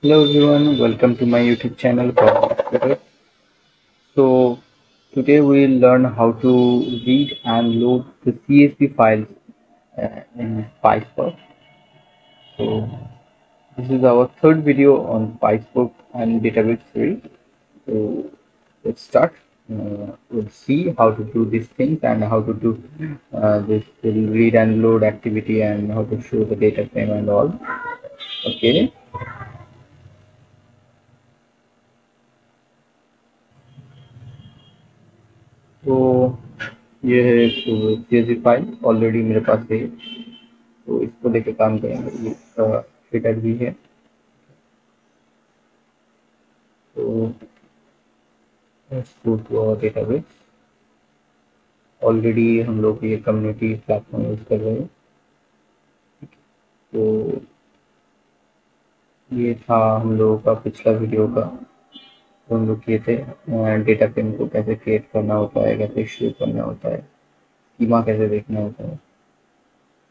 Hello everyone, welcome to my YouTube channel called Twitter. So today we'll learn how to read and load the CSV files in PySpark. So this is our third video on PySpark and database series. So let's start. We'll see how to do these things and how to do this read and load activity and how to show the data frame and all. Okay. तो ये है CSV file already मेरे पास है, तो इसको लेके काम करेंगे। ये इसका हेडर भी है, तो let's go to our database. Already हम लोग ये कम्युनिटी प्लेटफॉर्म यूज कर रहे हैं, तो ये था हम लोगों का पिछला वीडियो का, तो हम लोग किए थे डेटा फ्रेम को कैसे क्रिएट करना होता है, कैसे शुरू करना होता है, स्कीमा कैसे देखना होता है।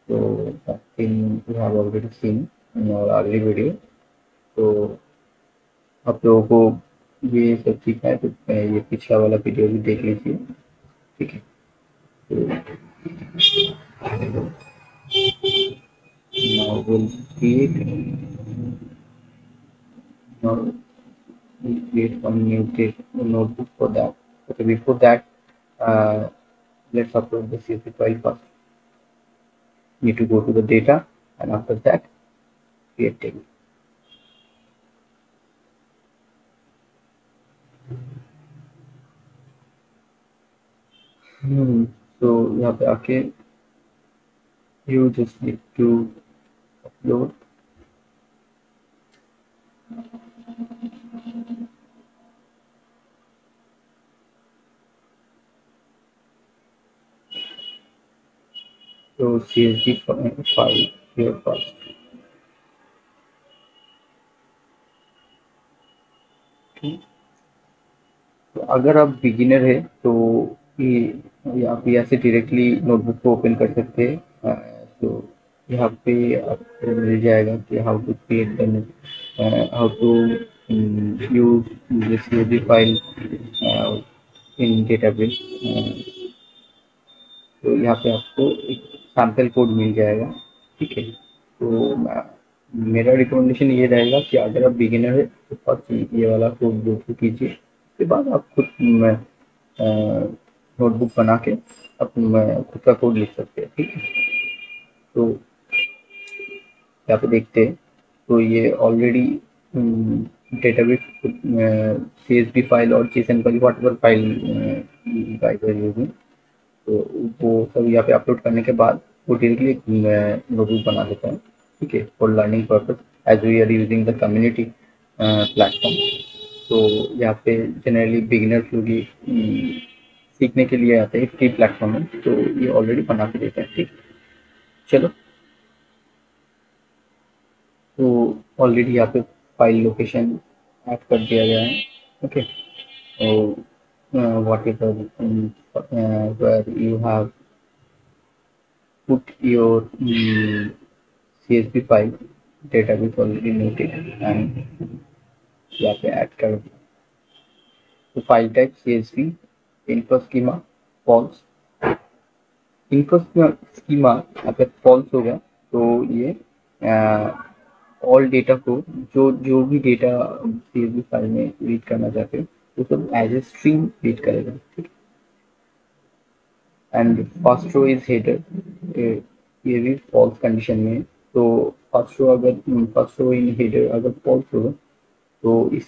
तो that thing we have already seen in our early video। तो आप लोगों को ये सब सीखना है तो ये पिछला वाला वीडियो भी देख लीजिए, ठीक है। तो now we'll create now we'll create one new notebook for that. Okay, before that, let's upload the CSV file first. Need to go to the data, and after that create table। So यहाँ पे आके you just need to upload your CSV file here first। तो अगर आप beginner है तो ये आप यहाँ से डायरेक्टली नोटबुक को ओपन कर सकते हैं। तो यहाँ पे आपको मिल जाएगा कि how to create how to use the CSV file in database. तो यहाँ पे आपको एक सैम्पल कोड मिल जाएगा, ठीक है। तो मेरा रिकमेंडेशन ये रहेगा कि अगर आप बिगिनर है तो फर्स्ट ये वाला कोड गो थ्रू कीजिए, उसके बाद आप खुद नोटबुक बना के अपना खुद का कोड लिख सकते हैं, ठीक है। तो यहाँ पे देखते हैं, तो ये ऑलरेडी डेटाबेस CSV फाइल और JSON file whatever file guys are using, तो वो सब यहाँ पे अपलोड करने के बाद वो डायरेक्टली नोटबुक बना देता है, ठीक है, for learning purpose as we are using the community platform. तो यहाँ पे जनरली बिगिनर्स लोग ये सीखने के लिए आते हैं, फ्री प्लेटफॉर्म है, तो ये ऑलरेडी बना के देते हैं, ठीक। चलो, तो ऑलरेडी यहाँ पे फाइल लोकेशन ऐड कर दिया गया है, ओके। तो what is where you have put your CSV file database already noted and यहाँ पे ऐड कर दिया। तो file type CSV, info schema false. Info schema अगर फॉल्स होगा तो ये ऑल डेटा को जो जो भी डेटा CSV फाइल में रीड करना चाहते हो वो सब एज ए स्ट्रीम रीड करेगा, ठीक। And first row is header, ये भी फॉल्स कंडीशन में है। तो फर्स्ट रो इन हेडर अगर फॉल्स होगा तो इस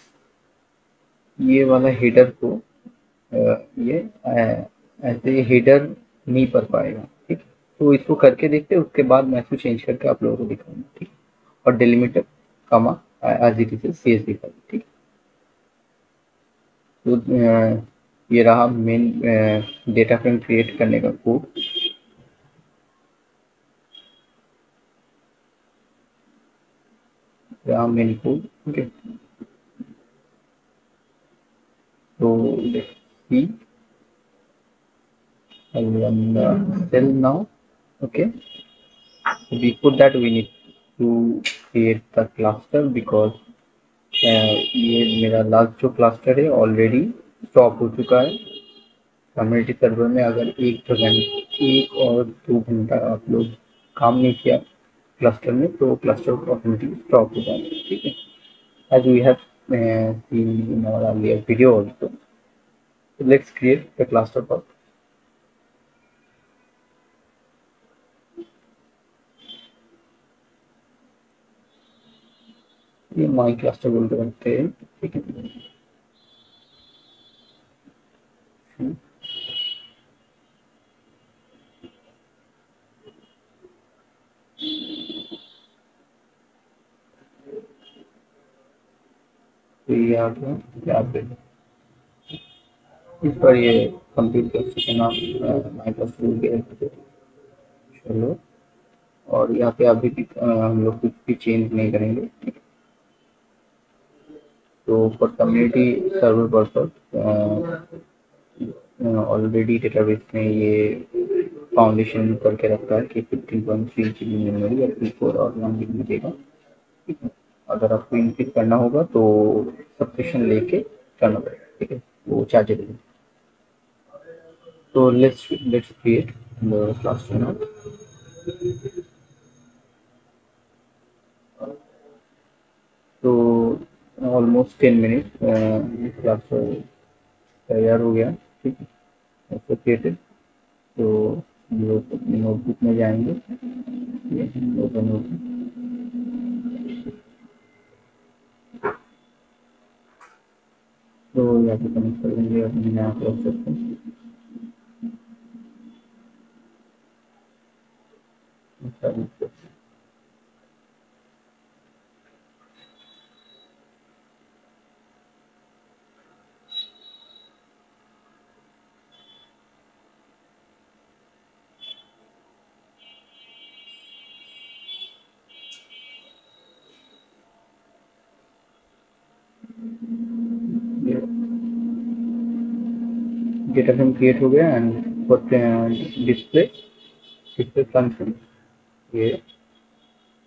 ये वाला हेडर को ये ऐसे हेडर नहीं पढ़ पाएगा, ठीक। तो इसको करके देखते हैं, उसके बाद मैं इसको चेंज करके आप लोगों को दिखाऊंगा, ठीक। और delimiter comma as it is CSV file, ठीक। तो ये रहा मेन डेटा फ्रेम क्रिएट करने का कोड। रहा main code, okay. So let's see, I'll run the cell now, okay। So before that we need to create the cluster because ये मेरा last जो क्लस्टर है ऑलरेडी स्टॉप हो चुका है कम्युनिटी सर्वर में। अगर 1 और 2 घंटा आप लोग काम नहीं किया क्लस्टर में तो क्लस्टर ऑटोमेटिकली स्टॉप हो जाएगा, ठीक है। As we have seen in our earlier video also. So let's create the cluster path. ये माई क्लस्टर बोलते करते हैं, ठीक है। तो ये आ गया यहाँ पे, इस पर ये कंप्लीट कर सकें आप माई क्लस्टर बोल के। चलो, और यहाँ पे अभी भी हम लोग कुछ भी चेंज नहीं करेंगे, ठीक है। तो for community server purpose already database में ये फाउंडेशन करके रखा है कि 15.3 GB मेमोरी या 4 और 1 GB देगा, ठीक है। अगर आपको इंक्रीज करना होगा तो सब्सक्रिप्शन लेके करना पड़ेगा, ठीक है, वो चार्जेबल है। तो let's create the class now. तो ऑलमोस्ट 10 मिनट क्लास तैयार हो गया, ठीक है, एसोसिएटेड। तो हम लोग अपनी नोटबुक में जाएंगे, ये ओपन होगी। तो यहाँ पे कनेक्ट कर लेंगे अपने नया प्रोसेस को। डेटा फ्रेम क्रिएट हो गया एंड डिस्प्ले डिस्प्ले फंक्शन ये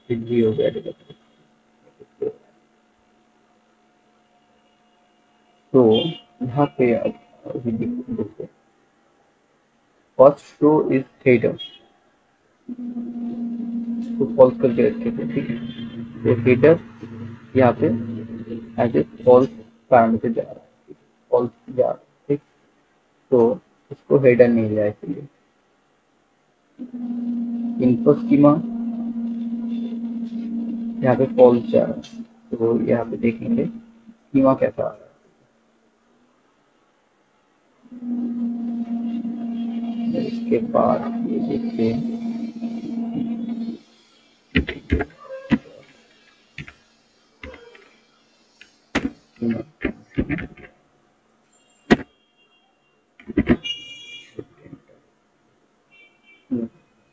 फिट भी हो गया डेटा फ्रेम। तो यहाँ पे अभी देखो फर्स्ट रो इज थेटर, तो फॉल्स करके रखे थे, ठीक है। तो थेटर यहाँ पे एज ए फॉल्स पैरामीटर जा रहा है, फॉल्स जा रहा है, ठीक। तो इसको हेडर नहीं लिया इसलिए। इन्फो स्कीमा यहाँ पे फॉल्स जा रहा है, तो यहाँ पे देखेंगे स्कीमा कैसा आ रहा है। इसके बाद ये देखते हैं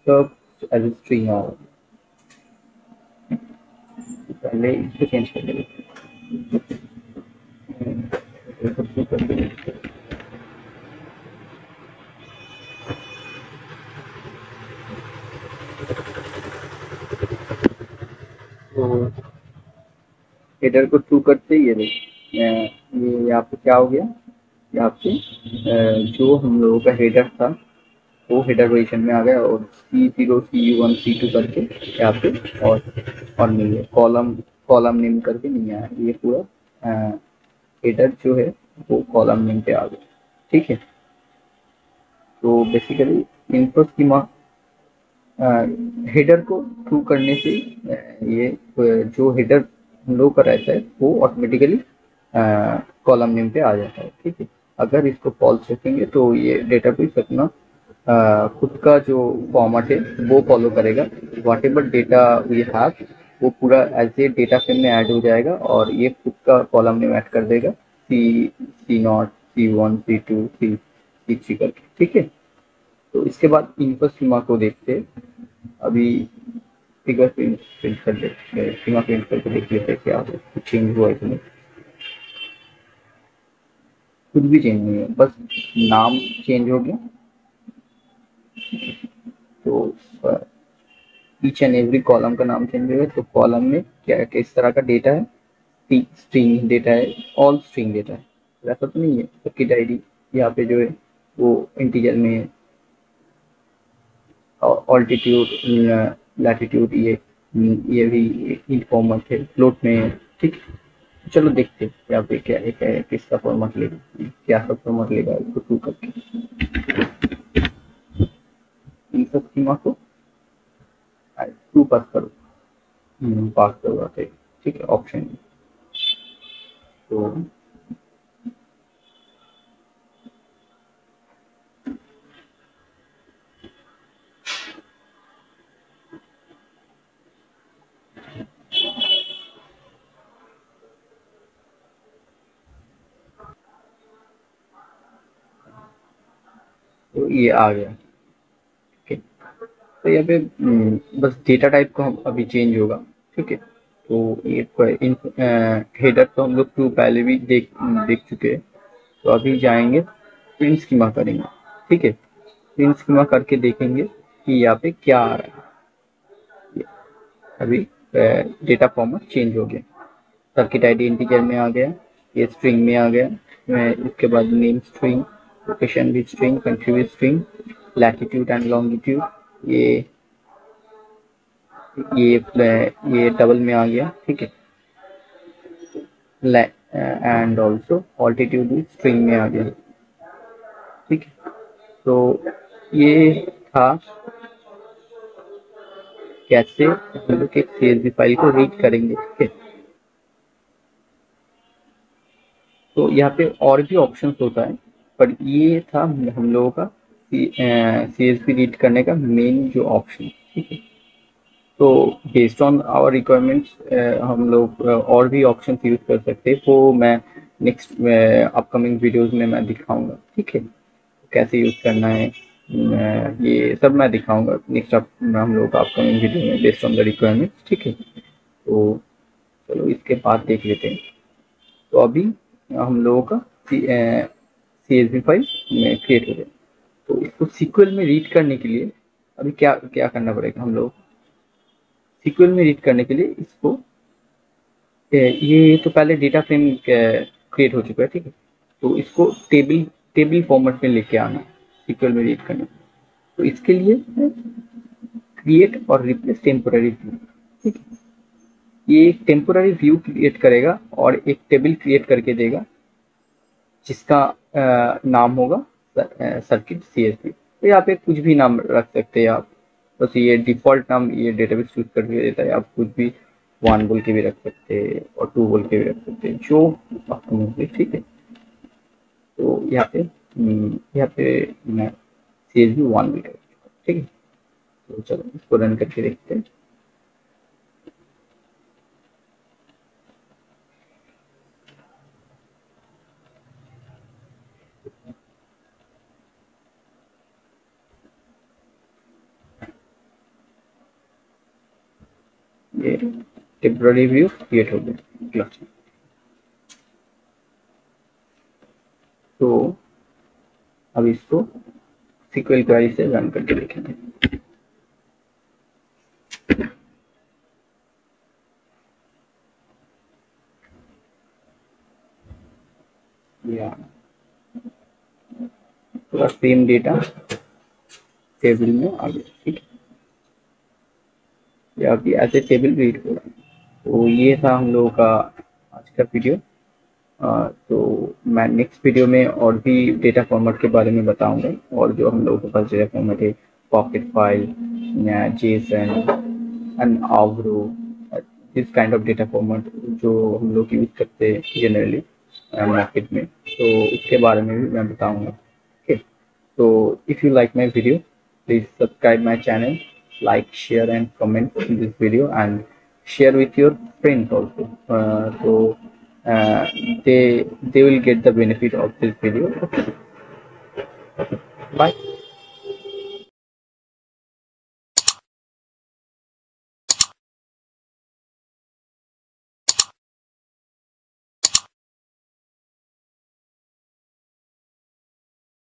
सब एज ए स्ट्रिंग आ रहा है। पहले इसको चेंज कर देंगे। तो हेडर को ट्रू करते ही ये यहाँ पे क्या हो गया, यहाँ पे जो हम लोगों का हेडर था वो हेडर पोजीशन में आ गया और C0 C1 C2 करके यहाँ पे और नहीं है, कॉलम कॉलम नेम करके नहीं आया, ये पूरा हेडर जो है वो कॉलम नेम पे आ गया, ठीक है। तो बेसिकली इनपुट स्कीमा हेडर को थ्रू करने से ये जो हेडर हम लोग का रहता है वो ऑटोमेटिकली कॉलम नेम पे आ जाता है, ठीक है। अगर इसको फॉल्स रखेंगे तो ये डेटाबेस अपना खुद का जो फॉर्मेट है वो फॉलो करेगा। Whatever data we have वो पूरा एज ए डेटा फ्रेम में ऐड हो जाएगा और ये खुद का कॉलम नेम ऐड कर देगा, C0 C1 C2 C3 करके, ठीक है। तो इसके बाद इनपुट स्कीमा को देखते हैं। अभी फिगर प्रिंट कर देखते हैं, स्कीमा प्रिंट करके देख लेते हैं क्या चेंज हुआ इसमें। कुछ भी चेंज नहीं है, बस नाम चेंज हो गया। तो ईच एंड एवरी कॉलम का नाम चेंज हो गया। तो कॉलम में क्या किस तरह का डेटा है स्ट्रिंग डेटा है, ऑल स्ट्रिंग डेटा है, ऐसा तो नहीं है। सर्किट आईडी यहाँ पे जो है वो इंटीजर में है, ऑल्टीट्यूड, लैटिट्यूड ये भी इंट फॉर्मेट है, फ्लोट में है। ठीक, चलो देखते हैं यहाँ पे क्या है, किसका फॉर्मेट लेगा, क्या सब फॉर्मेट लेगा इसको टू करके, इन सब सीमा को टू पास करो, पास करवाते। ठीक है, ऑप्शन तो ये आ गया। ठीक है, तो यहाँ पे बस डेटा टाइप को हम अभी चेंज होगा। ठीक है, तो ये हेडर तो हम लोग टू पहले भी देख देख चुके हैं। तो अभी जाएंगे प्रिंट स्कीमा करेंगे। ठीक है, प्रिंट स्कीमा करके देखेंगे कि यहाँ पे क्या आ रहा है। अभी डेटा फॉर्मेट चेंज हो गया, सर्किट आईडी इंटीजर में आ गया, ये स्ट्रिंग में आ गया, इसके बाद नेम स्ट्रिंग, लोकेशन भी स्ट्रिंग, कंट्री भी स्ट्रिंग, लैटिट्यूड एंड लॉन्गिट्यूड ये डबल में आ गया। ठीक है, एंड ऑल्सो ऑल्टीट्यूड भी स्ट्रिंग में आ गया। ठीक है, तो ये था कैसे हम लोग एक CSV फाइल को रीड करेंगे। ठीक है, तो यहाँ पे और भी ऑप्शंस होता है, पर ये था हम लोगों का CSV रीड करने का मेन जो ऑप्शन। ठीक है, तो बेस्ड ऑन आवर रिक्वायरमेंट्स हम लोग और भी ऑप्शन यूज कर सकते हैं, वो मैं नेक्स्ट अपकमिंग वीडियोस में मैं दिखाऊंगा। ठीक है, कैसे यूज करना है ये सब मैं दिखाऊंगा नेक्स्ट हम लोग अपकमिंग वीडियो में बेस्ड ऑन द रिक्वायरमेंट्स। ठीक है, तो चलो इसके बाद देख लेते हैं। तो अभी हम लोगों का CSV फाइल में क्रिएट हो गया। तो इसको सीक्वल में रीड करने के लिए अभी क्या क्या करना पड़ेगा, हम लोग सीक्वल में रीड करने के लिए इसको ये तो पहले डेटा फ्रेम क्रिएट हो चुका है। ठीक है, तो इसको टेबल फॉर्मेट में लेके आना सीक्वल में रीड करने। तो इसके लिए क्रिएट और रिप्लेस टेम्पोररी व्यू। ठीक है, ये एक टेम्पोररी व्यू क्रिएट करेगा और एक टेबल क्रिएट करके देगा जिसका नाम होगा सर्किट CSV। तो यहाँ पे कुछ भी नाम रख सकते हैं आप, बस ये डिफॉल्ट नाम ये डेटाबेस चूज करके देता है। आप कुछ भी 1 बोल के भी रख सकते हैं और 2 बोल के भी रख सकते हैं, जो आपको मिले। ठीक है, तो यहाँ पे मैं CSV 1 भी कर। ठीक है, तो चलो इसको रन करके देखते हैं। ये टेम्पररी व्यू क्रिएट हो गया क्लास में। तो अब इसको SQL क्वेरी से रन करके देखेंगे। पूरा सेम डेटा टेबल में आ गया। ठीक है, या भी ऐसे टेबल रीड हो रहा है। तो ये था हम लोगों का आज का वीडियो। तो मैं नेक्स्ट वीडियो में और भी डेटा फॉर्मेट के बारे में बताऊंगा, और जो हम लोगों के पास डेटा फॉर्मेट है, pocket file, JSON and Avro, this kind of data format जो हम लोग यूज करते हैं जनरली मार्केट में, तो उसके बारे में भी मैं बताऊंगा। ओके, तो if you like my video, please subscribe my channel, like, share and comment in this video, and share with your friends also, so uh, they will get the benefit of this video. Okay, bye.